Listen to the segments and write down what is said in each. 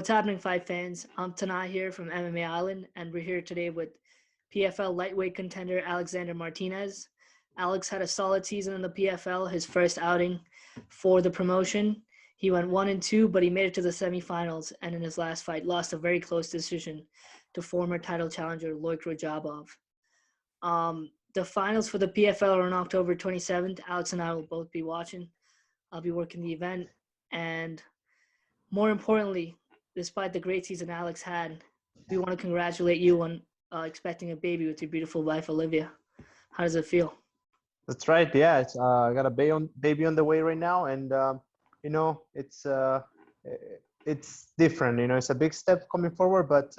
What's happening, Fight fans? I'm Tanai here from MMA Island, and we're here today with PFL lightweight contender Alexander Martinez. Alex had a solid season in the PFL, his first outing for the promotion. He went 1-2, but he made it to the semifinals, and in his last fight, lost a very close decision to former title challenger Loic Rajabov. The finals for the PFL are on October 27th. Alex and I will both be watching. I'll be working the event, and more importantly, despite the great season Alex had, we want to congratulate you on expecting a baby with your beautiful wife, Olivia. How does it feel? That's right. Yeah, I got a baby on the way right now, and it's different. It's a big step coming forward, but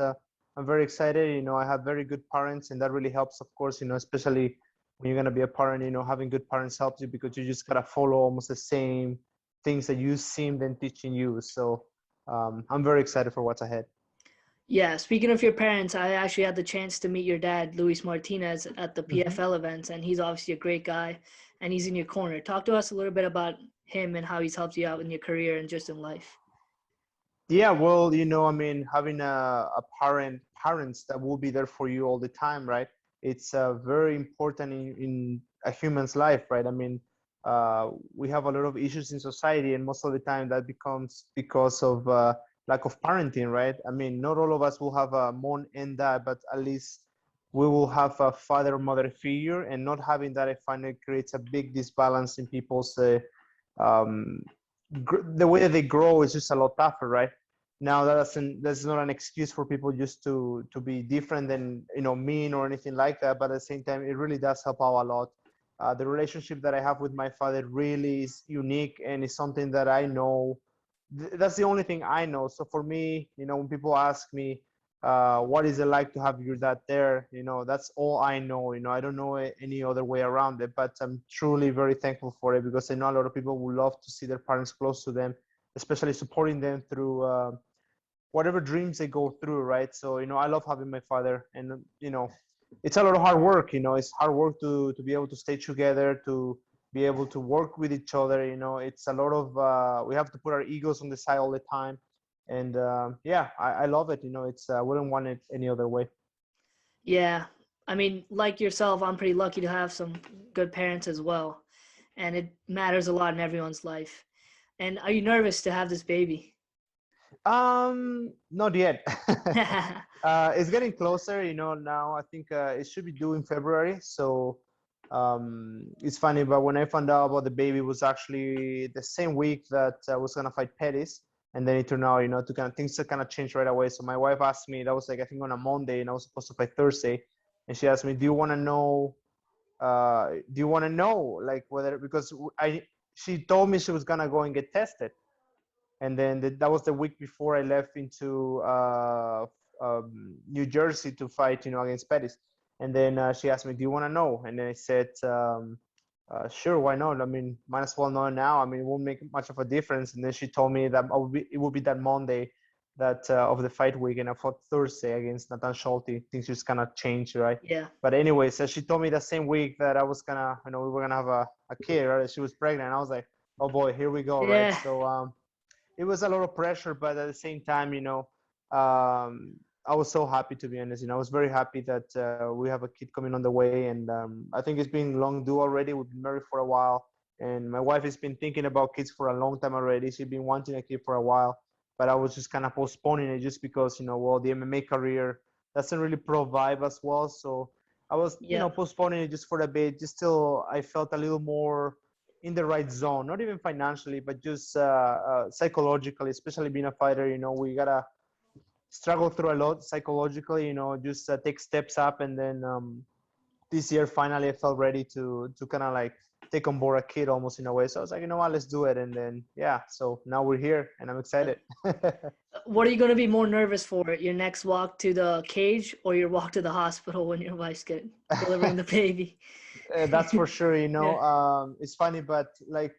I'm very excited. I have very good parents, and that really helps, of course. Especially when you're gonna be a parent. Having good parents helps you because you just gotta follow almost the same things that you seen them teaching you. So I'm very excited for what's ahead. Yeah, speaking of your parents, I actually had the chance to meet your dad, Luis Martinez, at the PFL events, and he's obviously a great guy, and he's in your corner. Talk to us a little bit about him and how he's helped you out in your career and just in life. Yeah, well, having parents that will be there for you all the time, right? It's very important in a human's life, right? We have a lot of issues in society, and most of the time that becomes because of lack of parenting, right? Not all of us will have a mom and dad, but at least we will have a father or mother figure, and not having that, I find it creates a big disbalance in people's um, the way that they grow is just a lot tougher, right? Now that's not an excuse for people just to be different than mean or anything like that, but at the same time it really does help out a lot. The relationship that I have with my father really is unique, and is something that I know. That's the only thing I know. So for me, when people ask me what is it like to have your dad there, that's all I know. I don't know any other way around it, but I'm truly very thankful for it, because I know a lot of people would love to see their parents close to them, especially supporting them through whatever dreams they go through, right? So I love having my father, and it's a lot of hard work. It's hard work to be able to stay together, to be able to work with each other. It's a lot of we have to put our egos on the side all the time, and yeah, I love it. It's I wouldn't want it any other way. Yeah, like yourself, I'm pretty lucky to have some good parents as well, and it matters a lot in everyone's life. And are you nervous to have this baby? Not yet. It's getting closer, now I think it should be due in February. So it's funny, but when I found out about the baby, it was actually the same week that I was gonna fight Pettis. And then it turned out, to kind of things to kind of change right away. So my wife asked me, that was like, I think on a Monday, and I was supposed to fight Thursday. And she asked me, do you want to know, like whether, because she told me she was gonna go and get tested. And then that was the week before I left into New Jersey to fight, against Pettis. And then she asked me, "Do you want to know?" And then I said, "Sure, why not? Might as well know now. It won't make much of a difference." And then she told me that it would be that Monday, that of the fight week, and I fought Thursday against Nathan Schulte. Things just kind of changed, right? Yeah. But anyway, so she told me the same week that I was gonna, we were gonna have a kid, right? She was pregnant. I was like, "Oh boy, here we go," right? Yeah. So it was a lot of pressure, but at the same time, I was so happy, to be honest. I was very happy that we have a kid coming on the way, and I think it's been long due already. We've been married for a while, and my wife has been thinking about kids for a long time already. She's been wanting a kid for a while, but I was just kind of postponing it just because, well, the MMA career doesn't really provide as well. So I was, Yeah. postponing it just for a bit, just till I felt a little more in the right zone, not even financially, but just psychologically, especially being a fighter. We gotta struggle through a lot psychologically, just take steps up. And then this year, finally, I felt ready to kind of like take on board a kid almost in a way. So I was like, you know what, let's do it. And then, yeah, so now we're here and I'm excited. What are you going to be more nervous for? Your next walk to the cage or your walk to the hospital when your wife's delivering the baby? That's for sure. Yeah. It's funny, but like,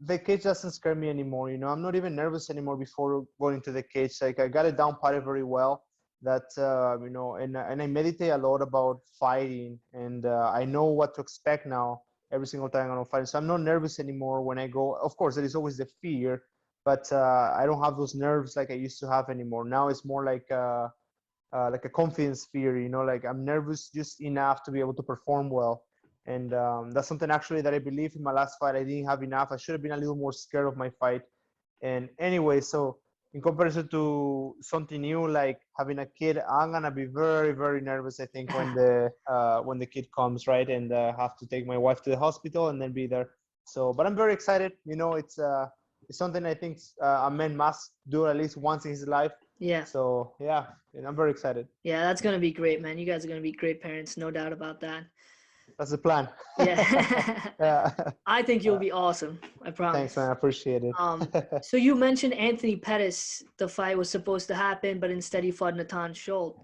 the cage doesn't scare me anymore. I'm not even nervous anymore before going to the cage. Like, I got it down patted very well. That and I meditate a lot about fighting, and I know what to expect now every single time I'm fighting. So I'm not nervous anymore when I go. Of course, there is always the fear, but I don't have those nerves like I used to have anymore. Now it's more like a confidence fear, like I'm nervous just enough to be able to perform well. And that's something actually that I believe in my last fight I didn't have enough. I should have been a little more scared of my fight. And anyway, so in comparison to something new like having a kid, I'm gonna be very, very nervous, I think, when the kid comes, right? And have to take my wife to the hospital and then be there. So but I'm very excited. It's something I think a man must do at least once in his life. Yeah. So yeah, and I'm very excited. Yeah, that's gonna be great, man. You guys are gonna be great parents, no doubt about that. That's the plan. Yeah. Yeah. I think you'll be awesome. I promise. Thanks, man. I appreciate it. So you mentioned Anthony Pettis. The fight was supposed to happen, but instead he fought Natan Schultz.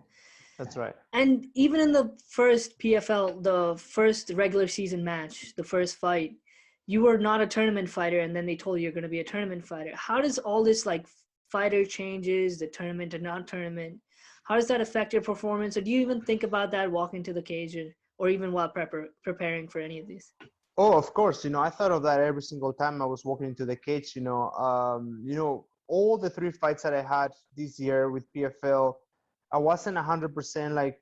That's right. And even in the first PFL, the first regular season match, the first fight, you were not a tournament fighter, and then they told you you're going to be a tournament fighter. How does all this like fighter changes, the tournament to non-tournament, how does that affect your performance? Or do you even think about that walking to the cage, or even while preparing for any of these? Oh, of course. I thought of that every single time I was walking into the cage. All the 3 fights that I had this year with PFL, I wasn't 100% like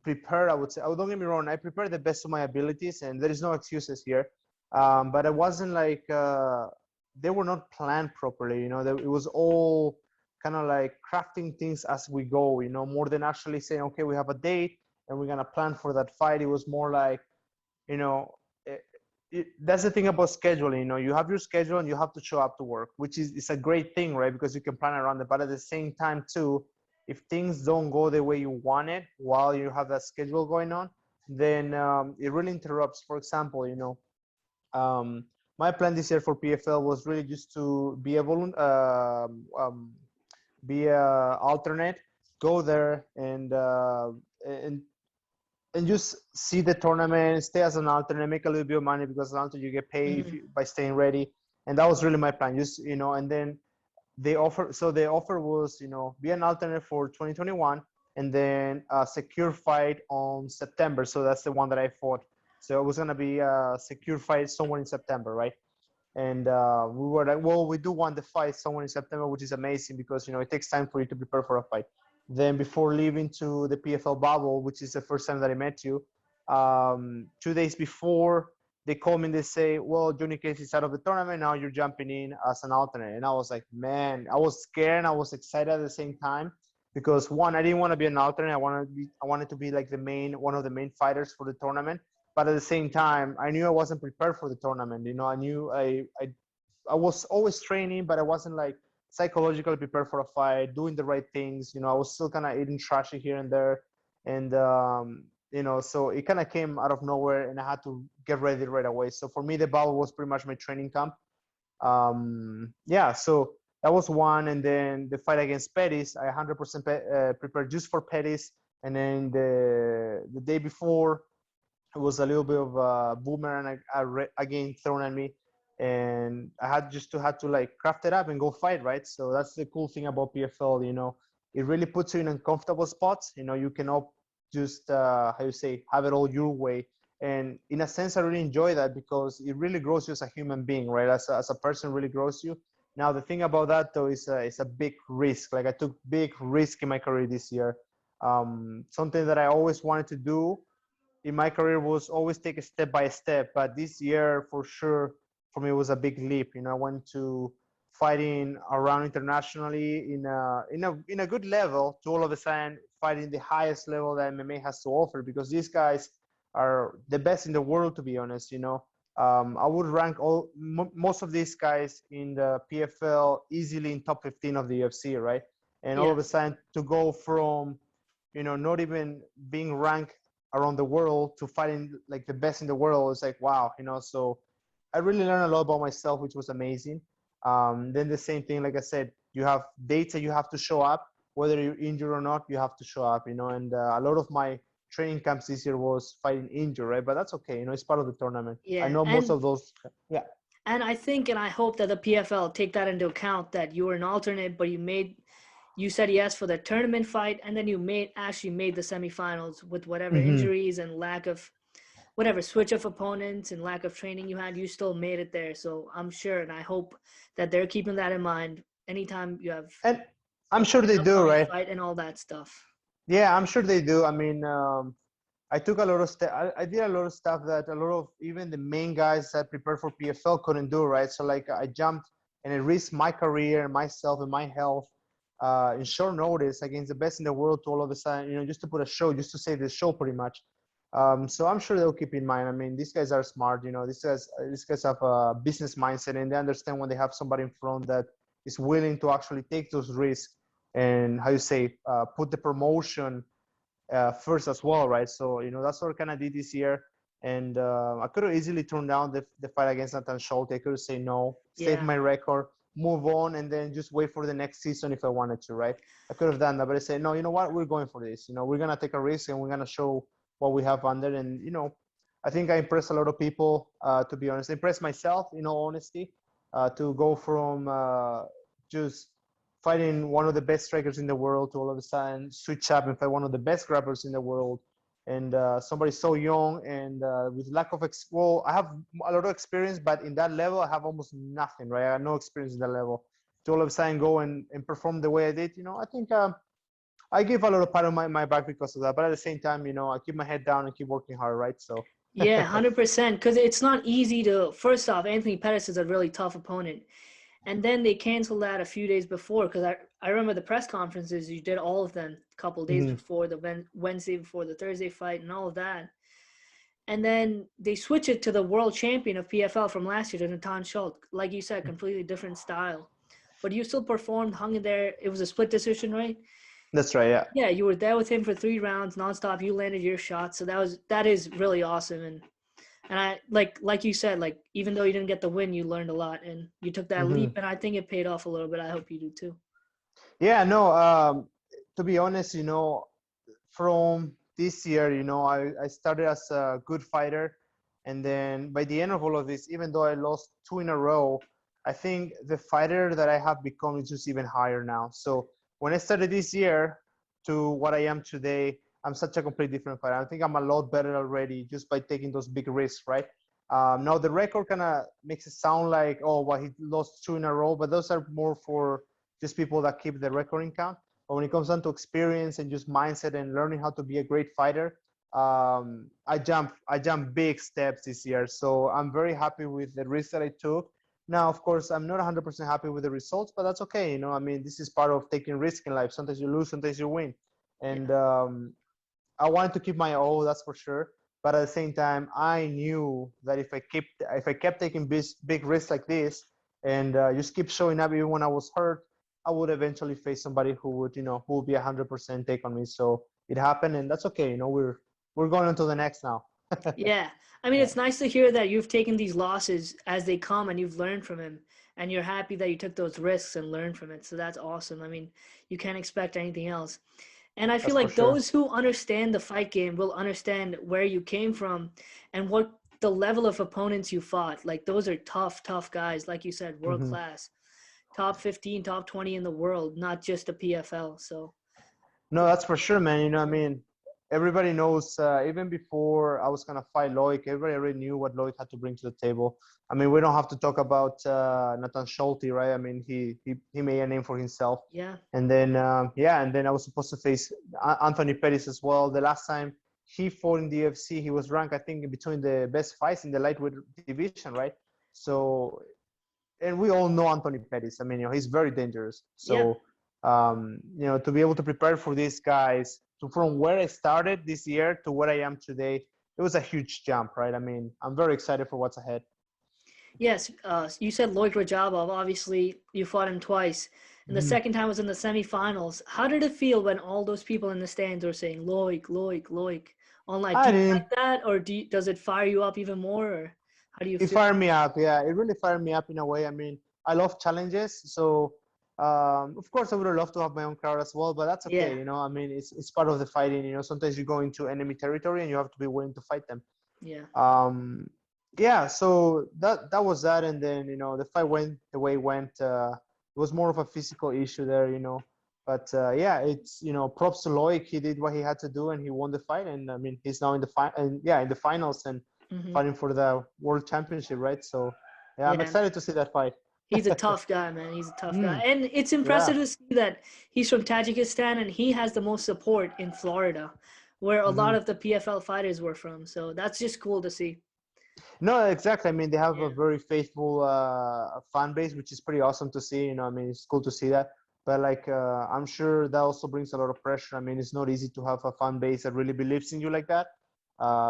prepared. I would say. Oh, don't get me wrong. I prepared the best of my abilities, and there is no excuses here. But I wasn't like they were not planned properly. It was all kind of like crafting things as we go. More than actually saying, okay, we have a date and we're gonna plan for that fight. It was more like, that's the thing about scheduling. You have your schedule and you have to show up to work, which is a great thing, right? Because you can plan around it. But at the same time, too, if things don't go the way you want it while you have that schedule going on, then it really interrupts. For example, my plan this year for PFL was really just to be a alternate, go there and just see the tournament, stay as an alternate, make a little bit of money because as an alternate you get paid by staying ready. And that was really my plan. Just and then the offer was be an alternate for 2021 and then a secure fight on September. So that's the one that I fought. So it was gonna be a secure fight somewhere in September, right? And we were like, well, we do want the fight somewhere in September, which is amazing because it takes time for you to prepare for a fight. Then before leaving to the PFL bubble, which is the first time that I met you, 2 days before, they call me and they say, well, Johnny Case is out of the tournament. Now you're jumping in as an alternate. And I was like, man, I was scared and I was excited at the same time because one, I didn't want to be an alternate. I wanted to be like one of the main fighters for the tournament. But at the same time, I knew I wasn't prepared for the tournament. I knew I was always training, but I wasn't like psychologically prepared for a fight, doing the right things. I was still kind of eating trashy here and there. And, so it kind of came out of nowhere and I had to get ready right away. So for me, the bubble was pretty much my training camp. So that was one. And then the fight against Pettis, I 100% prepared just for Pettis. And then the day before, it was a little bit of a boomerang again thrown at me. And I had to like craft it up and go fight, right? So that's the cool thing about PFL, it really puts you in uncomfortable spots. You cannot just, have it all your way. And in a sense, I really enjoy that because it really grows you as a human being, right? As a person really grows you. Now, the thing about that though is it's a big risk. Like I took big risk in my career this year. Something that I always wanted to do in my career was always take it step by step. But this year, for sure, for me, it was a big leap. I went to fighting around internationally in a good level to all of a sudden fighting the highest level that MMA has to offer because these guys are the best in the world, to be honest. I would rank most of these guys in the PFL easily in top 15 of the UFC, right? And all of a sudden to go from, not even being ranked around the world to fighting like the best in the world is like, wow, so I really learned a lot about myself, which was amazing. Then the same thing, like I said, you have dates that you have to show up, whether you're injured or not, you have to show up, and a lot of my training camps this year was fighting injured, right? But that's okay, it's part of the tournament. Yeah, I know most of those. Yeah. And I think and I hope that the PFL take that into account that you were an alternate, but you said yes for the tournament fight, and then you actually made the semifinals with whatever injuries and lack of whatever switch of opponents and lack of training you had, you still made it there. So I'm sure, and I hope that they're keeping that in mind anytime you have And I'm sure an they do, upcoming right? fight and all that stuff. Yeah, I'm sure they do. I mean, I took a lot of I did a lot of stuff that a lot of even the main guys that prepared for PFL couldn't do, right? So like I jumped and I risked my career and myself and my health in short notice against the best in the world to all of a sudden, just to put a show, just to save the show pretty much. So I'm sure they'll keep in mind. I mean, these guys are smart, these guys have a business mindset and they understand when they have somebody in front that is willing to actually take those risks and how you say, put the promotion first as well, right? So that's what I kind of did this year, and I could have easily turned down the fight against Nathan Schulte. I could have said no, save Yeah. my record, move on, and then just wait for the next season if I wanted to, right? I could have done that, but I said no. You know what? We're going for this. We're gonna take a risk and we're gonna show what we have under, and I think I impressed a lot of people. To be honest, I impressed myself. In all honesty, to go from just fighting one of the best strikers in the world to all of a sudden switch up and fight one of the best grapplers in the world. And somebody so young and with lack of well, I have a lot of experience, but in that level, I have almost nothing, right? I have no experience in that level. To all of a sudden go and perform the way I did, I think I give a lot of pat on my back because of that. But at the same time, I keep my head down and keep working hard, right? So. Yeah, 100%. Because it's not easy to. First off, Anthony Pettis is a really tough opponent, and then they canceled that a few days before. Because I remember the press conferences you did all of them a couple of days Mhm. before the Wednesday before the Thursday fight and all of that, and then they switch it to the world champion of PFL from last year to Natan Schultz. Like you said, completely different style, but you still performed, hung in there. It was a split decision, right? That's right. Yeah. Yeah, you were there with him for 3 rounds nonstop. You landed your shot, so that is really awesome. And I like you said, like even though you didn't get the win, you learned a lot and you took that leap, Hmm. and I think it paid off a little bit. I hope you do too. Yeah. No. To be honest, from this year, I started as a good fighter. And then by the end of all of this, even though I lost two in a row, I think the fighter that I have become is just even higher now. So when I started this year to what I am today, I'm such a completely different fighter. I think I'm a lot better already just by taking those big risks, right? Now the record kind of makes it sound like, oh, well, he lost two in a row, but those are more for just people that keep the record in count. But when it comes down to experience and just mindset and learning how to be a great fighter, I jump big steps this year. So I'm very happy with the risk that I took. Now, of course, I'm not 100% happy with the results, but that's okay. I mean, this is part of taking risk in life. Sometimes you lose, sometimes you win. Yeah. And I wanted to keep my O, that's for sure. But at the same time, I knew that if I kept taking big risks like this and just keep showing up even when I was hurt, I would eventually face somebody who would be 100% take on me. So it happened, and that's okay. We're going on to the next now. Yeah. I mean, Yeah. it's nice to hear that you've taken these losses as they come and you've learned from them and you're happy that you took those risks and learned from it. So that's awesome. I mean, you can't expect anything else. And I feel That's for like sure. those who understand the fight game will understand where you came from and what the level of opponents you fought. Like those are tough, tough guys. Like you said, world Hmm. class, top 15, top 20 in the world, not just a PFL. So No, that's for sure, man. I mean, everybody knows, even before I was going to fight Loic, everybody already knew what Loic had to bring to the table. I mean, we don't have to talk about Nathan Schulte, right? I mean, he made a name for himself. yeah, And then, and then I was supposed to face Anthony Pettis as well. The last time he fought in the UFC, he was ranked, I think, in between the best fights in the lightweight division, right? So, and we all know Anthony Pettis. I mean, he's very dangerous. yep. So, to be able to prepare for these guys, from where I started this year to where I am today, it was a huge jump, right? I mean, I'm very excited for what's ahead. Yes, you said Loic Rajabov. Obviously, you fought him twice, and the Mhm. second time was in the semifinals. How did it feel when all those people in the stands were saying Loic, Loic, Loic online? Do I you didn't. like that, or does it fire you up even more, or how do you It feel? fired me up. Yeah, it really fired me up in a way. I mean, I love challenges. So, of course, I would have loved to have my own crowd as well, but that's Yeah, okay. I mean, it's part of the fighting. Sometimes you go into enemy territory and you have to be willing to fight them. yeah, um yeah, so that was that. And then the fight went the way it went. It was more of a physical issue there. But yeah, it's, props to Loic. He did what he had to do and he won the fight. And I mean, he's now in the finals and fighting for the world championship, right? So yeah, I'm excited to see that fight. He's a tough guy, man. He's a tough guy. And it's Yeah. impressive to see that he's from Tajikistan and he has the most support in Florida, where a lot of the PFL fighters were from. So that's just cool to see. No, exactly. I mean, they have a Yeah. very faithful fan base, which is pretty awesome to see. I mean, it's cool to see that. But like, I'm sure that also brings a lot of pressure. I mean, it's not easy to have a fan base that really believes in you like that.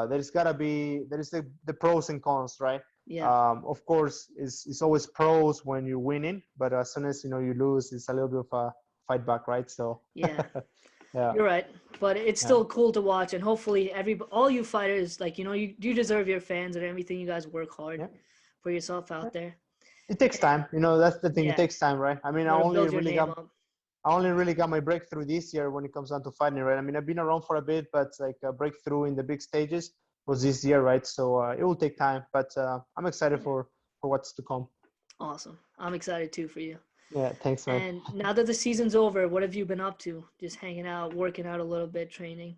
There is the pros and cons, right? Yeah. Of course, it's always pros when you're winning, but as soon as you lose, it's a little bit of a fight back, right? So Yeah. yeah. You're right, but it's still cool to watch, and hopefully, all you fighters, like you deserve your fans and everything. You guys work hard for yourself out there. It takes time, that's the thing. It Yeah, takes time, right? I mean, you gotta build your name up. I only really got my breakthrough this year when it comes down to fighting, right? I mean, I've been around for a bit, but like a breakthrough in the big stages was this year, right? So it will take time, but I'm excited for what's to come. Awesome. I'm excited too for you. Yeah, thanks, man. And now that the season's over, what have you been up to? Just hanging out, working out a little bit, training.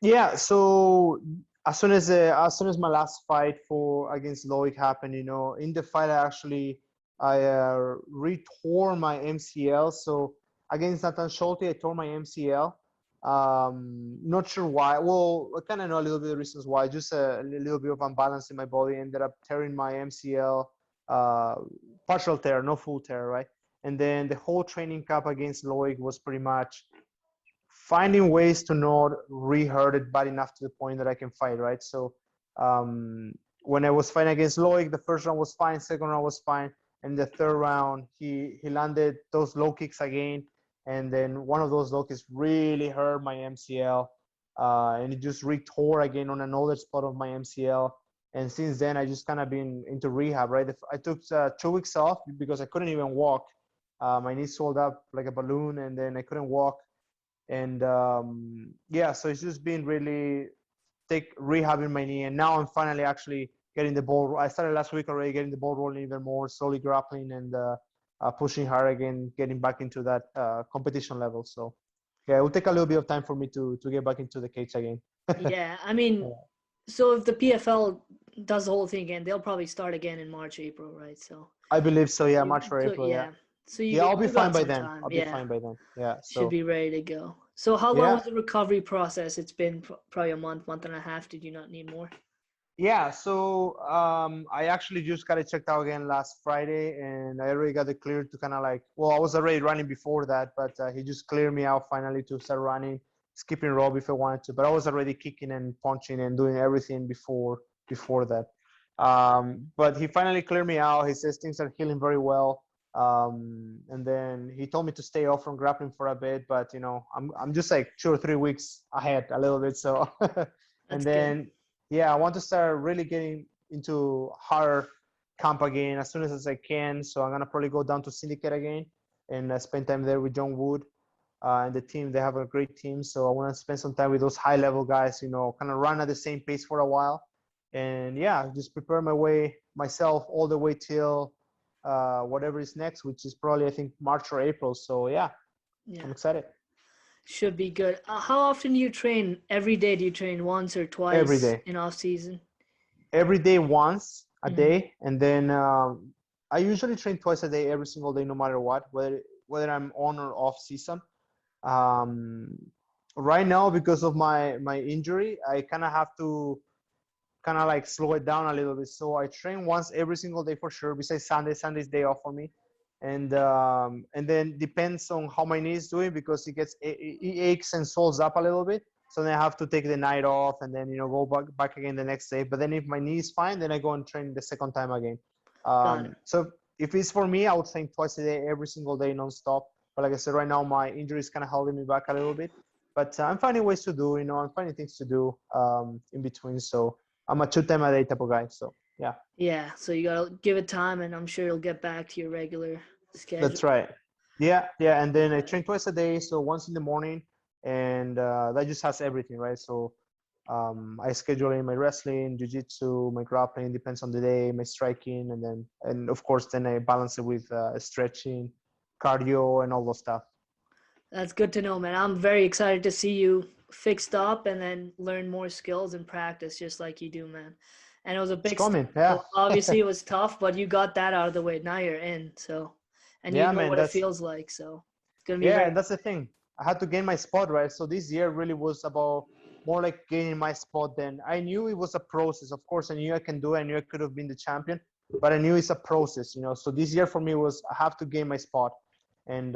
Yeah, so as soon as my last fight against Loic happened, in the fight I retore my MCL. So against Nathan Schulte, I tore my MCL. Not sure why. Well, I kind of know a little bit of the reasons why. Just a little bit of imbalance in my body. Ended up tearing my MCL, partial tear, no full tear, right? And then the whole training camp against Loic was pretty much finding ways to not re-hurt it bad enough to the point that I can fight, right? So when I was fighting against Loic, the first round was fine, second round was fine, and the third round he landed those low kicks again, and then one of those low kicks really hurt my MCL, and it just retore again on another spot of my MCL. And since then, I just kind of been into rehab, right? I took 2 weeks off because I couldn't even walk. My knee swelled up like a balloon, and then I couldn't walk. And so it's just been really rehabbing my knee, and now I'm finally actually getting the ball. I started last week already, getting the ball rolling even more, slowly grappling and pushing hard again, getting back into that competition level. So yeah, it will take a little bit of time for me to get back into the cage again. Yeah, I mean, so if the PFL does the whole thing again, they'll probably start again in March, April, right? So I believe so. Yeah, March or April. Yeah. So I'll be fine by then. time. I'll be fine by then. Yeah. So should be ready to go. So how long was the recovery process? It's been probably a month and a half. Did you not need more? Yeah, so I actually just got it checked out again last Friday, and I already got it cleared to kind of like, well, I was already running before that, but he just cleared me out finally to start running, skipping rope if I wanted to. But I was already kicking and punching and doing everything before that. But he finally cleared me out. He says things are healing very well. And then he told me to stay off from grappling for a bit, but I'm just like 2 or 3 weeks ahead a little bit. So, and then. Good. Yeah, I want to start really getting into hard camp again as soon as I can. So I'm gonna probably go down to Syndicate again and spend time there with John Wood and the team. They have a great team, so I want to spend some time with those high-level guys. Kind of run at the same pace for a while, and yeah, just prepare myself all the way till whatever is next, which is probably I think March or April. So yeah. I'm excited. Should be good. How often do you train? Every day? Do you train once or twice? Every day. In off season? Every day once a day, and then I usually train twice a day, every single day, no matter what, whether I'm on or off season. Right now, because of my injury, I kind of have to kind of like slow it down a little bit. So I train once every single day for sure. Besides Sunday, Sunday's day off for me. And then depends on how my knee is doing, because it aches and swells up a little bit. So then I have to take the night off and then go back again the next day. But then if my knee is fine, then I go and train the second time again. So if it's for me, I would train twice a day, every single day, nonstop. But like I said, right now my injury is kind of holding me back a little bit. But I'm finding ways to do. I'm finding things to do in between. So I'm a 2 time a day type of guy. So yeah. Yeah, so you gotta give it time, and I'm sure you'll get back to your regular schedule. That's right. Yeah, and then I train twice a day, so once in the morning, and that just has everything, right? So I schedule in my wrestling, jiu-jitsu, my grappling, depends on the day, my striking, and of course then I balance it with stretching, cardio, and all those stuff. That's good to know, man. I'm very excited to see you fixed up and then learn more skills and practice just like you do, man. And it was a It's big step. coming. Yeah. So obviously it was tough, but you got that out of the way. Now you're in, so and you Yeah, know man. what it That's feels like. So it's gonna be Yeah, very and that's the thing. I had to gain my spot, right? So this year really was about more like gaining my spot. Then I knew it was a process. Of course, I knew I can do it. I knew I could have been the champion, but I knew it's a process, you know. So this year for me was I have to gain my spot, and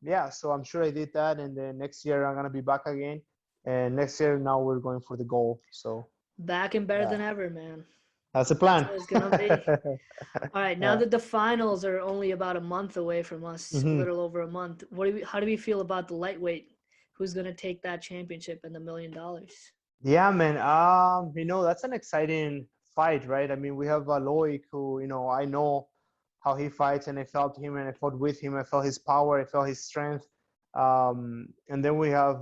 yeah. So I'm sure I did that, and then next year I'm gonna be back again, and next year now we're going for the goal. So back and better yeah, than ever, man. that's the That's plan. what it's gonna be. All right, now Yeah. that the finals are only about a month away from us, a Hmm. little over a month, how do we feel about the lightweight? Who's gonna take that championship and the $1 million? Yeah, man. You know, that's an exciting fight, right? I mean, we have Loic, who, you know, I know how he fights, and I felt him, and I fought with him. I felt his power, I felt his strength. And then we have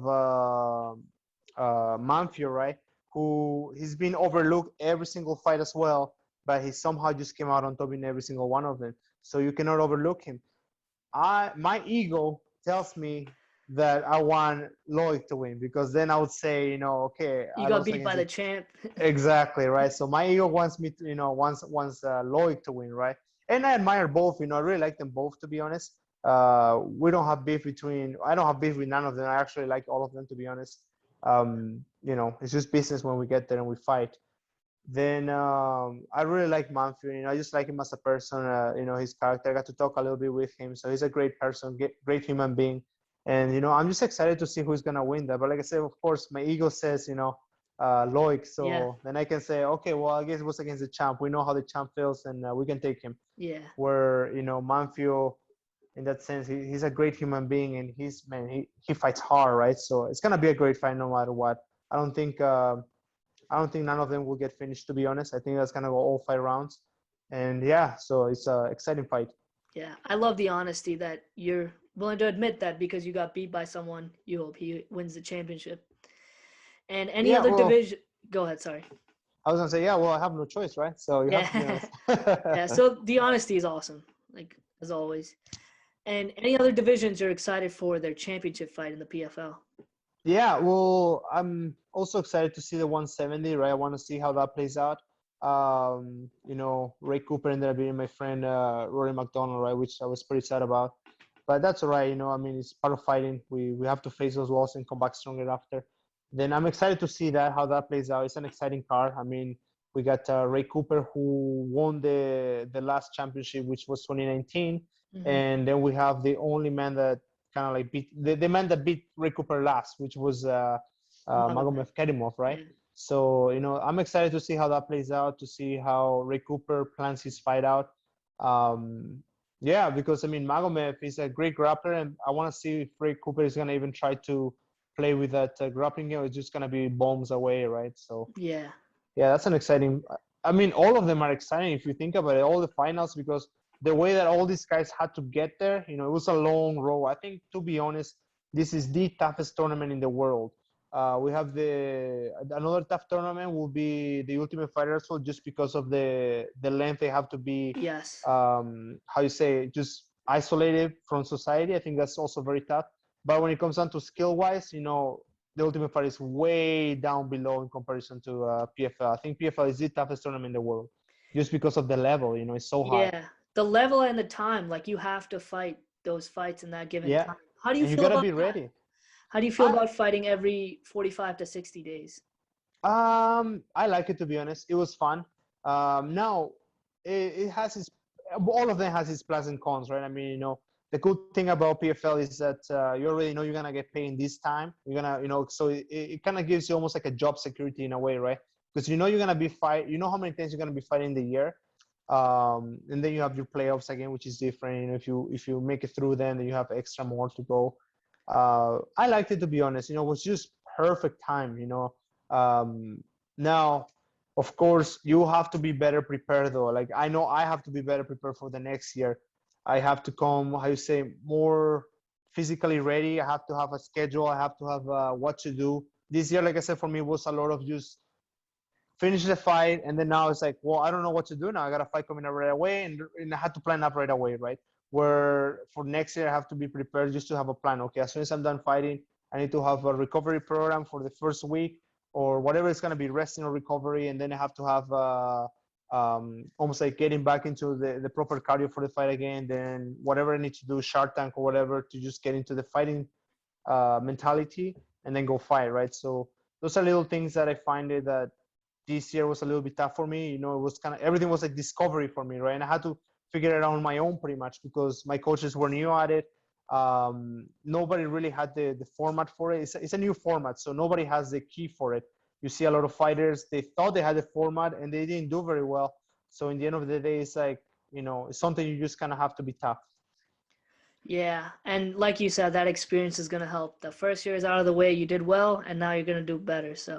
Manfio, right? Who he's been overlooked every single fight as well, but he somehow just came out on top in every single one of them. So you cannot overlook him. My ego tells me that I want Lloyd to win, because then I would say, you know, okay, You I got lost beat by against the it. champ. Exactly, right. So my ego wants me to, you know, wants Lloyd to win, right? And I admire both. You know, I really like them both, to be honest. We don't have beef between. I don't have beef with none of them. I actually like all of them, to be honest. You know, it's just business when we get there and we fight. Then I really like Manfred. You know, I just like him as a person. You know, his character. I got to talk a little bit with him, so he's a great person, great human being. And you know, I'm just excited to see who's gonna win that. But like I said, of course, my ego says, you know, Loic. Yeah, So then I can say, okay, well, I guess it was against the champ. We know how the champ feels, and we can take him. yeah, Where you know, Manfio, in that sense, he's a great human being, and he's man, he fights hard, right? So it's gonna be a great fight no matter what. I don't think. I don't think none of them will get finished, to be honest. I think that's gonna go all 5 rounds, and yeah, so it's an exciting fight. yeah. I love the honesty that you're willing to admit that because you got beat by someone, you hope he wins the championship. And any Yeah, other well, division? Go ahead. Sorry. I was gonna say, yeah, well, I have no choice, right? So you have to be Yeah, honest. yeah. So the honesty is awesome, like as always. And any other divisions you're excited for their championship fight in the PFL? Yeah, well, I'm also excited to see the 170, right? I want to see how that plays out. You know, Ray Cooper ended up being my friend Rory McDonald, right? Which I was pretty sad about, but that's all right. You know, I mean, it's part of fighting. We have to face those walls and come back stronger after. Then I'm excited to see that how that plays out. It's an exciting card. I mean, we got Ray Cooper, who won the last championship, which was 2019, Hmm. and then we have the only man that kind of like beat the man that beat Ray Cooper last, which was Magomed. Magomed Kerimov, right? Yeah, So you know, I'm excited to see how that plays out, to see how Ray Cooper plans his fight out. Um, yeah, because I mean, Magomed is a great grappler, and I want to see if Ray Cooper is gonna even try to play with that grappling game. It's just gonna be bombs away, right? So yeah, yeah, that's an exciting. I mean, all of them are exciting if you think about it. All the finals, because the way that all these guys had to get there, you know, it was a long road. I think, to be honest, this is the toughest tournament in the world. We have the another tough tournament will be the Ultimate Fighter, so just because of the length they have to be, yes, how you say, just isolated from society. I think that's also very tough. But when it comes down to skill wise, you know, the Ultimate Fighter is way down below in comparison to PFL. I think PFL is the toughest tournament in the world, just because of the level. You know, it's so high. yeah. The level and the time, like you have to fight those fights in that given Yeah, time. How do you and you feel gotta about be that? ready. How do you feel I about fighting every 45 to 60 days? I like it, to be honest. It was fun. Now it has its all of them has its plus and cons, right? I mean, you know, the good thing about PFL is that you already know you're gonna get paid in this time. You're gonna, you know, so it kind of gives you almost like a job security in a way, right? Because you know you're gonna be fight. You know how many times you're gonna be fighting the year. And then you have your playoffs again, which is different. You know, if you make it through them, then you have extra more to go. I liked it, to be honest. You know, it was just perfect time. You know, um, now, of course, you have to be better prepared though. Like I know I have to be better prepared for the next year. I have to come, how you say, more physically ready. I have to have a schedule. I have to have what to do. This year, like I said, for me, was a lot of just finish the fight, and then now it's like, well, I don't know what to do now. I got a fight coming up right away, and I had to plan up right away, right? where for next year I have to be prepared just to have a plan. Okay, as soon as I'm done fighting, I need to have a recovery program for the first week or whatever it's going to be, resting or recovery, and then I have to have almost like getting back into the proper cardio for the fight again, then whatever I need to do, Shark Tank or whatever, to just get into the fighting mentality and then go fight, right? So those are little things that I find it that this year was a little bit tough for me. You know, it was kind of, everything was like discovery for me, right? And I had to figure it out on my own pretty much because my coaches were new at it. Nobody really had the format for it. It's a new format, so nobody has the key for it. You see a lot of fighters, they thought they had a format and they didn't do very well. So in the end of the day, it's like, you know, it's something you just kind of have to be tough. Yeah, and like you said, that experience is going to help. The first year is out of the way, you did well, and now you're going to do better. So,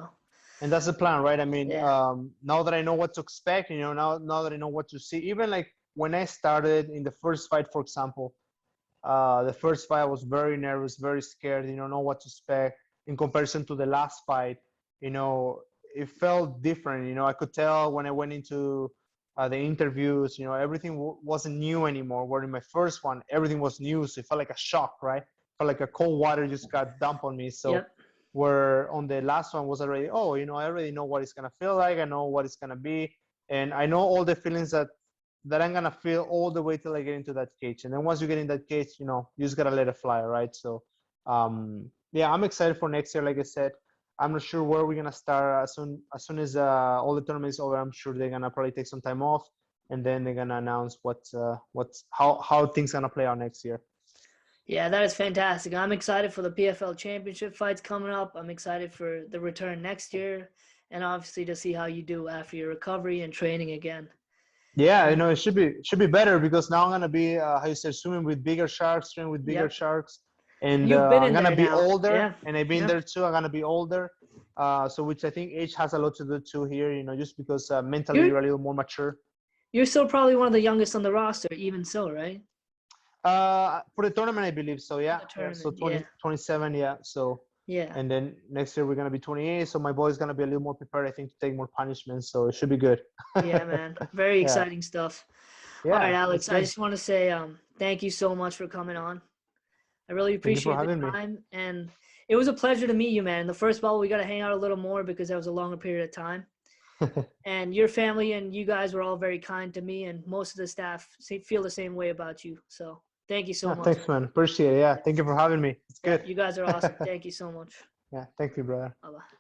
And that's the plan, right? I mean, yeah, now that I know what to expect, you know, now that I know what to see, even like when I started in the first fight, for example, the first fight I was very nervous, very scared, you know what to expect. In comparison to the last fight, you know, it felt different. You know, I could tell when I went into the interviews, you know, everything wasn't new anymore. Where in my first one, everything was new, so it felt like a shock, right? Felt like a cold water just got dumped on me. So yep, where on the last one was already, oh, you know, I already know what it's gonna feel like. I know what it's gonna be, and I know all the feelings that I'm gonna feel all the way till I get into that cage. And then once you get in that cage, you know, you just gotta let it fly, right? So, yeah, I'm excited for next year. Like I said, I'm not sure where we're gonna start as soon as all the tournament is over. I'm sure they're gonna probably take some time off, and then they're gonna announce what's how things gonna play out next year. yeah, that is fantastic. I'm excited for the PFL championship fights coming up. I'm excited for the return next year, and obviously to see how you do after your recovery and training again. Yeah, you And know, it should be better because now I'm gonna be how you say, swimming with bigger sharks, swimming with bigger yep, sharks, and you've been I'm in gonna there be now. older, Yeah, and I've been yeah, there too. I'm gonna be older, so which I think age has a lot to do too here. You know, just because mentally you're you're a little more mature. you're still probably one of the youngest on the roster, even so, right? For the tournament, I believe so. For Yeah, the yeah. So tournament, yeah, 20, 27, yeah. So, yeah. and then next year we're gonna be 28. So my boy's gonna be a little more prepared, I think, to take more punishments. So it should be good. Yeah, man. Very Yeah, exciting stuff. All right, yeah. That's Alex, I good. just want to say thank you so much for coming on. I really Thank you for appreciate the having me. time, and it was a pleasure to meet you, man. The first ball, we got to hang out a little more because that was a longer period of time. And your family and you guys were all very kind to me, and most of the staff feel the same way about you. So thank you so Yeah, much. thanks, man. Appreciate it. Yeah, thank you for having me. It's Yeah, good. you guys are awesome. Thank you so much. Yeah, thank you, brother. Bye-bye.